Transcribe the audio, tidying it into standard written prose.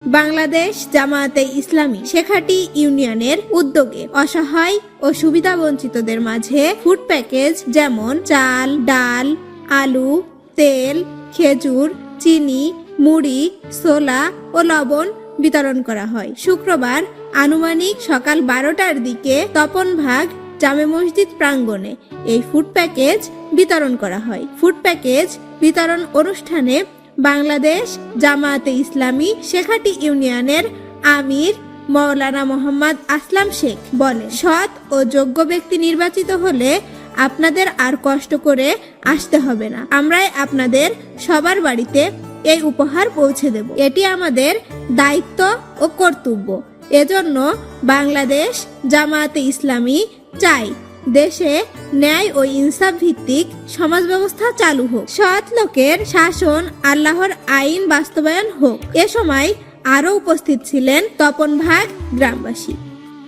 বাংলাদেশ জামায়াতে ইসলামী শেখাটি ইউনিয়নের উদ্যোগে অসহায় ও সুবিধাবঞ্চিতদের মাঝে ফুড প্যাকেজ যেমন চাল, ডাল, আলু, তেল, খেজুর, চিনি, মুড়ি, ছোলা ও লবণ বিতরণ করা হয়। শুক্রবার আনুমানিক সকাল 12টার দিকে তপনভাগ জামে মসজিদ প্রাঙ্গণে এই ফুড প্যাকেজ বিতরণ করা হয়। ফুড প্যাকেজ বিতরণ অনুষ্ঠানে বাংলাদেশ জামায়াতে ইসলামী শেখাটি ইউনিয়নের আমির মাওলানা মোহাম্মদ আসলাম শেখ বলেন, সৎ ও যোগ্য ব্যক্তি নির্বাচিত হলে আপনাদের আর কষ্ট করে আসতে হবে না। আমরাই আপনাদের সবার বাড়িতে এই উপহার পৌঁছে দেব। এটি আমাদের দায়িত্ব ও কর্তব্য। এজন্য বাংলাদেশ জামায়াতে ইসলামী চাই দেশে ন্যায় ও ইনসাফ ভিত্তিক সমাজ ব্যবস্থা চালু হোক, সৎ লোকের শাসন, আল্লাহর আইন বাস্তবায়ন হোক। এ সময় আরো উপস্থিত ছিলেন তপনভাগ গ্রামবাসী।